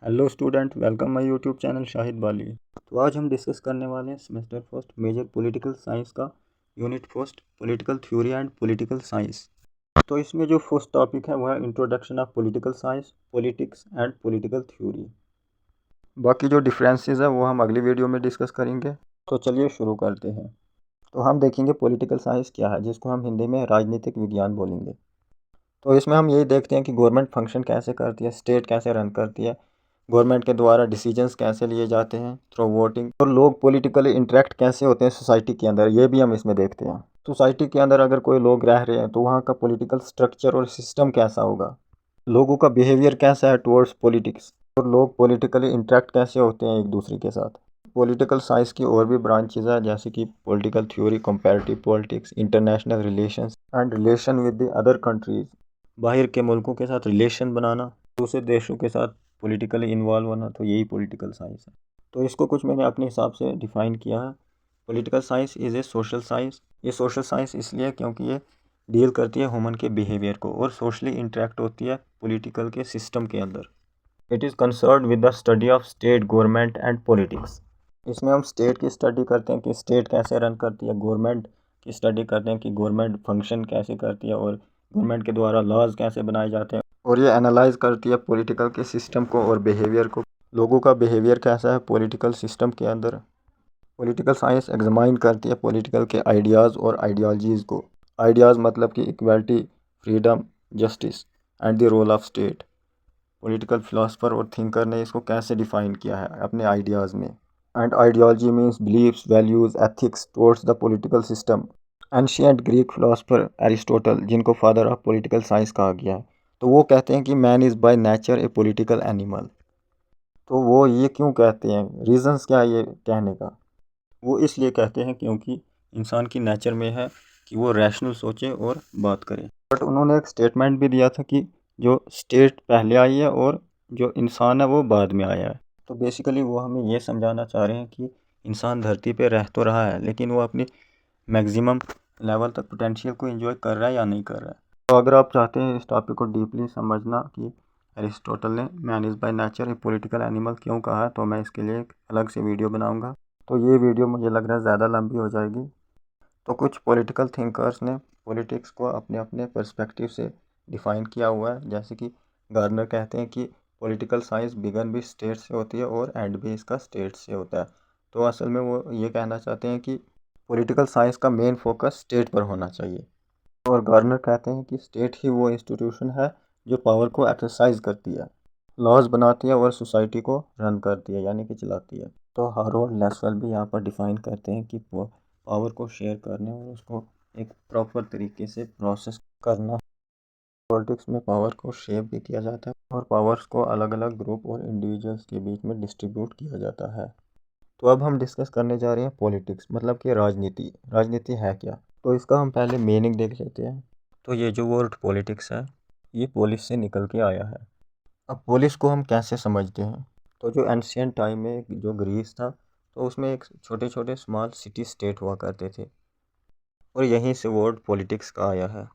Hello student, welcome my YouTube channel Shahid Bali. तो आज हम डिस्कस करने वाले हैं semester first major political science का unit first political theory and political science. तो इसमें जो फर्स्ट टॉपिक है वह है introduction of political science, politics and political theory. बाकी जो डिफरेंसेस है वो हम अगली वीडियो में डिस्कस करेंगे। तो चलिए शुरू करते हैं। तो हम देखेंगे पॉलिटिकल साइंस क्या है, जिसको हम हिंदी में राजनीतिक विज्ञान बोलेंगे। तो इसमें हम यही देखते हैं कि गवर्नमेंट फंक्शन कैसे करती है, स्टेट कैसे रन करती है, गवर्नमेंट के द्वारा डिसीजंस कैसे लिए जाते हैं थ्रू वोटिंग, और लोग पॉलिटिकली इंटरेक्ट कैसे होते हैं सोसाइटी के अंदर, ये भी हम इसमें देखते हैं। सोसाइटी के अंदर अगर कोई लोग रह रहे हैं तो वहाँ का पॉलिटिकल स्ट्रक्चर और सिस्टम कैसा होगा, लोगों का बिहेवियर कैसा है टुवर्ड्स पॉलिटिक्स, और लोग पॉलिटिकली इंटरेक्ट कैसे होते हैं एक दूसरे के साथ। पॉलिटिकल साइंस की और भी ब्रांचेज है, जैसे कि political theory, comparative politics, international relations and relation with the other countries, बाहर के मुल्कों के साथ रिलेशन बनाना, दूसरे देशों के साथ पॉलिटिकली इन्वॉल्व होना, तो यही पॉलिटिकल साइंस है। तो इसको कुछ मैंने अपने हिसाब से डिफ़ाइन किया है। Political science is a social science. ये सोशल साइंस इसलिए क्योंकि ये डील करती है ह्यूमन के बिहेवियर को और सोशली इंटरेक्ट होती है पॉलिटिकल के सिस्टम के अंदर। It is concern with the study of state, government and politics. इसमें हम स्टेट की स्टडी करते हैं कि स्टेट कैसे रन करती है, गवर्नमेंट की स्टडी करते हैं कि गवर्नमेंट फंक्शन कैसे करती है और गवर्नमेंट के द्वारा लॉज कैसे बनाए जाते हैं, और ये एनालाइज करती है पॉलिटिकल के सिस्टम को और बिहेवियर को, लोगों का बिहेवियर कैसा है पॉलिटिकल सिस्टम के अंदर। पॉलिटिकल साइंस एग्जामाइन करती है पॉलिटिकल के आइडियाज़ और आइडियोलॉजीज़ को। आइडियाज़ मतलब कि equality, freedom, justice and the role of state. Political philosopher और थिंकर ने इसको कैसे डिफाइन किया है अपने आइडियाज़ में। And ideology means beliefs, values, ethics towards the political system. Ancient Greek philosopher Aristotle, जिनको फादर ऑफ पॉलिटिकल साइंस कहा गया है, तो वो कहते हैं कि man is by nature a political animal. तो वो ये क्यों कहते हैं, रीजंस क्या है ये कहने का? वो इसलिए कहते हैं क्योंकि इंसान की नेचर में है कि वो रैशनल सोचे और बात करे। बट उन्होंने एक स्टेटमेंट भी दिया था कि जो स्टेट पहले आई है और जो इंसान है वो बाद में आया है। तो बेसिकली वो हमें ये समझाना चाह रहे हैं कि इंसान धरती पे रह तो रहा है, लेकिन वो अपनी मैक्सिमम लेवल तक पोटेंशियल को एंजॉय कर रहा है या नहीं कर रहा है। तो अगर आप चाहते हैं इस टॉपिक को डीपली समझना कि एरिस्टोटल ने man is by nature a political animal क्यों कहा है, तो मैं इसके लिए एक अलग से वीडियो बनाऊंगा। तो ये वीडियो मुझे लग रहा है ज़्यादा लंबी हो जाएगी। तो कुछ पॉलिटिकल थिंकर्स ने पॉलिटिक्स को अपने अपने पर्सपेक्टिव से डिफ़ाइन किया हुआ है। जैसे कि गार्नर कहते हैं कि पॉलिटिकल साइंस बिगन भी स्टेट से होती है और एंड भी इसका स्टेट से होता है। तो असल में वो ये कहना चाहते हैं कि पॉलिटिकल साइंस का मेन फोकस स्टेट पर होना चाहिए। और गार्नर कहते हैं कि स्टेट ही वो इंस्टीट्यूशन है जो पावर को एक्सरसाइज करती है, लॉज बनाती है और सोसाइटी को रन करती है, यानी कि चलाती है। तो हारोल्ड लेसवेल भी यहाँ पर डिफ़ाइन करते हैं कि पावर को शेयर करने और उसको एक प्रॉपर तरीके से प्रोसेस करना। पॉलिटिक्स में पावर को शेप भी किया जाता है और पावर्स को अलग अलग ग्रुप और इंडिविजुअल्स के बीच में डिस्ट्रीब्यूट किया जाता है। तो अब हम डिस्कस करने जा रहे हैं पॉलिटिक्स, मतलब कि राजनीति। राजनीति है क्या? तो इसका हम पहले मीनिंग देख लेते हैं। तो ये जो वर्ड पॉलिटिक्स है, ये पोलिस से निकल के आया है। अब पोलिस को हम कैसे समझते हैं? तो जो एंशियंट टाइम में जो ग्रीस था, तो उसमें एक छोटे छोटे स्मॉल सिटी स्टेट हुआ करते थे, और यहीं से वर्ड पॉलिटिक्स का आया है।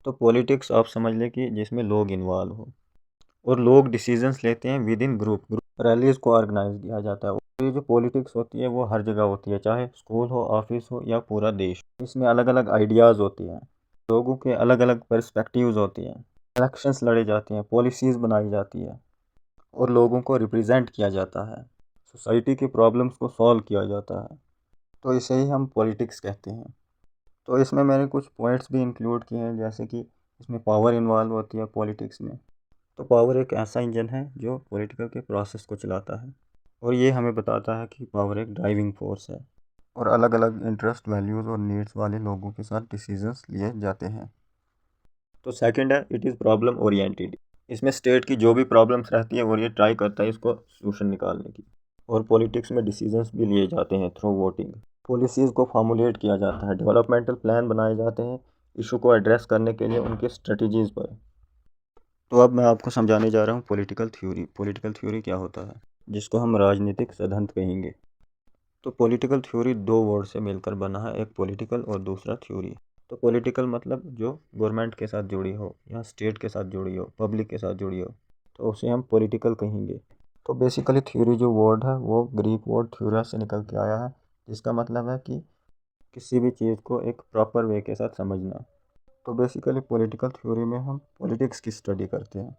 तो पॉलिटिक्स आप समझ लें कि जिसमें लोग इन्वॉल्व हो और लोग डिसीजंस लेते हैं विद इन ग्रुप। रैलीज को ऑर्गेनाइज किया जाता है। और ये जो पॉलिटिक्स होती है वो हर जगह होती है, चाहे स्कूल हो, ऑफिस हो या पूरा देश। इसमें अलग अलग आइडियाज़ होती हैं, लोगों के अलग अलग पर्सपेक्टिव्स होती हैं, इलेक्शंस लड़े जाते हैं, पॉलिसीज़ बनाई जाती है और लोगों को रिप्रेजेंट किया जाता है, सोसाइटी की प्रॉब्लम्स को सॉल्व किया जाता है। तो इसे ही हम पॉलिटिक्स कहते हैं। तो इसमें मैंने कुछ पॉइंट्स भी इंक्लूड किए हैं, जैसे कि इसमें पावर इन्वॉल्व होती है पॉलिटिक्स में। तो पावर एक ऐसा इंजन है जो पॉलिटिकल के प्रोसेस को चलाता है, और ये हमें बताता है कि पावर एक ड्राइविंग फोर्स है और अलग अलग इंटरेस्ट, वैल्यूज़ और नीड्स वाले लोगों के साथ डिसीजंस लिए जाते हैं। तो सेकंड है, इट इज़ प्रॉब्लम ओरिएंटेड। इसमें स्टेट की जो भी प्रॉब्लम्स रहती है और ये ट्राई करता है इसको सोल्यूशन निकालने की। और पॉलिटिक्स में डिसीजंस भी लिए जाते हैं थ्रू वोटिंग। पॉलिसीज़ को फॉर्मुलेट किया जाता है, डेवलपमेंटल प्लान बनाए जाते हैं इशू को एड्रेस करने के लिए उनके स्ट्रेटजीज़ पर। तो अब मैं आपको समझाने जा रहा हूँ पॉलिटिकल थ्योरी। पॉलिटिकल थ्योरी क्या होता है, जिसको हम राजनीतिक सिद्धांत कहेंगे। तो पॉलिटिकल थ्योरी दो वर्ड से मिलकर बना है, एक पॉलिटिकल और दूसरा थ्योरी। तो पॉलिटिकल मतलब जो गवर्नमेंट के साथ जुड़ी हो या स्टेट के साथ जुड़ी हो, पब्लिक के साथ जुड़ी हो, तो उसे हम पॉलिटिकल कहेंगे। तो बेसिकली थ्योरी जो वर्ड है वो ग्रीक वर्ड थ्योरा से निकल के आया है, जिसका मतलब है कि किसी भी चीज़ को एक प्रॉपर वे के साथ समझना। तो बेसिकली पॉलिटिकल थ्योरी में हम पॉलिटिक्स की स्टडी करते हैं,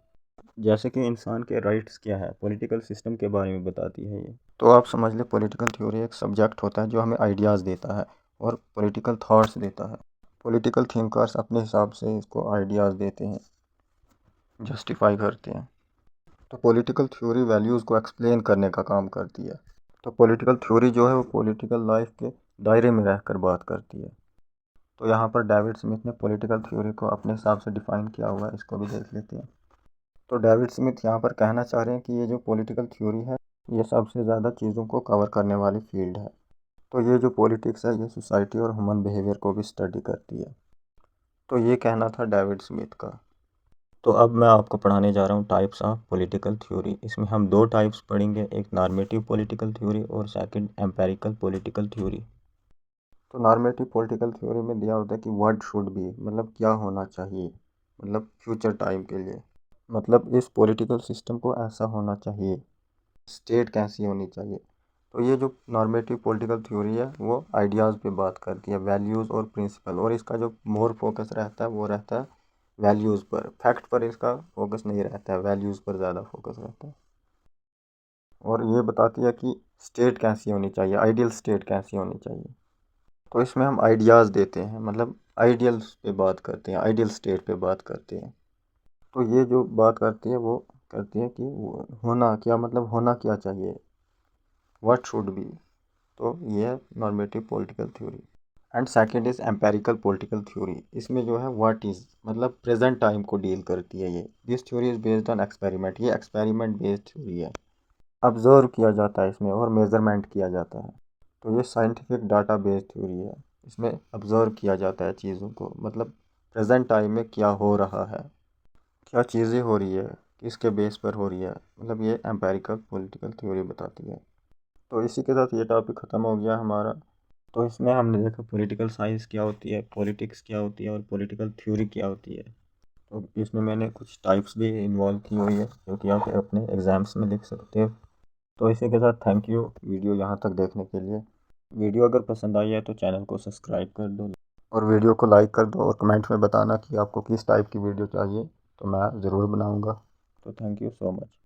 जैसे कि इंसान के राइट्स क्या है, पॉलिटिकल सिस्टम के बारे में बताती है ये। तो आप समझ लें पॉलिटिकल थ्योरी एक सब्जेक्ट होता है जो हमें आइडियाज़ देता है और पॉलिटिकल थॉट्स देता है। पॉलिटिकल थिंकर्स अपने हिसाब से इसको आइडियाज़ देते हैं, जस्टिफाई करते हैं। तो पॉलिटिकल थ्योरी वैल्यूज़ को एक्सप्लेन करने का काम करती है। तो पॉलिटिकल थ्योरी जो है वो पॉलिटिकल लाइफ के दायरे में रहकर बात करती है। तो यहाँ पर डेविड स्मिथ ने पॉलिटिकल थ्योरी को अपने हिसाब से डिफ़ाइन किया हुआ है, इसको भी देख लेते हैं। तो डेविड स्मिथ यहाँ पर कहना चाह रहे हैं कि ये जो पॉलिटिकल थ्योरी है ये सबसे ज़्यादा चीज़ों को कवर करने वाली फील्ड है। तो ये जो पॉलिटिक्स है ये सोसाइटी और ह्यूमन बिहेवियर को भी स्टडी करती है। तो ये कहना था डेविड स्मिथ का। तो अब मैं आपको पढ़ाने जा रहा हूँ टाइप्स ऑफ पॉलिटिकल थ्योरी। इसमें हम दो टाइप्स पढ़ेंगे, एक नॉर्मेटिव पॉलिटिकल थ्योरी और सेकंड एम्पेरिकल पॉलिटिकल थ्योरी। तो नॉर्मेटिव पॉलिटिकल थ्योरी में दिया होता है कि व्हाट शुड बी, मतलब क्या होना चाहिए, मतलब फ्यूचर टाइम के लिए, मतलब इस पॉलिटिकल सिस्टम को ऐसा होना चाहिए, स्टेट कैसी होनी चाहिए। तो ये जो नॉर्मेटिव पॉलिटिकल थ्योरी है वो आइडियाज़ पे बात करती है, वैल्यूज़ और प्रिंसिपल, और इसका जो मोर फोकस रहता है वो रहता है वैल्यूज़ पर। फैक्ट पर इसका फोकस नहीं रहता है, वैल्यूज़ पर ज़्यादा फोकस रहता है। और ये बताती है कि स्टेट कैसी होनी चाहिए, आइडियल स्टेट कैसी होनी चाहिए। तो इसमें हम आइडियाज़ देते हैं, मतलब आइडियल्स पे बात करते हैं, आइडियल स्टेट पे बात करते हैं। तो ये जो बात करती है वो करती है कि होना क्या, मतलब होना क्या चाहिए, व्हाट शुड बी। तो ये है normative political theory. And second is empirical political theory. इसमें जो है व्हाट इज़, मतलब प्रेजेंट टाइम को डील करती है ये। This theory is based on experiment, ये एक्सपेरिमेंट बेस्ड थ्योरी है। ऑब्जर्व किया जाता है इसमें और मेजरमेंट किया जाता है। तो ये साइंटिफिक डाटा बेस्ड थ्योरी है। इसमें ऑब्जर्व किया जाता है चीज़ों को, मतलब प्रेजेंट टाइम में क्या हो रहा है, क्या चीज़ें हो रही है, किसके बेस पर हो रही है, मतलब ये एम्पेरिकल पॉलिटिकल थ्योरी बताती है। तो इसी के साथ ये टॉपिक ख़त्म हो गया हमारा। तो इसमें हमने देखा पॉलिटिकल साइंस क्या होती है, पॉलिटिक्स क्या होती है और पॉलिटिकल थ्योरी क्या होती है। तो इसमें मैंने कुछ टाइप्स भी इन्वॉल्व की हुई है जो कि आप अपने एग्ज़ाम्स में लिख सकते हो। तो इसी के साथ थैंक यू वीडियो यहाँ तक देखने के लिए। वीडियो अगर पसंद आई है तो चैनल को सब्सक्राइब कर दो और वीडियो को लाइक कर दो, और कमेंट में बताना कि आपको किस टाइप की वीडियो चाहिए, तो मैं ज़रूर बनाऊँगा। तो थैंक यू सो मच।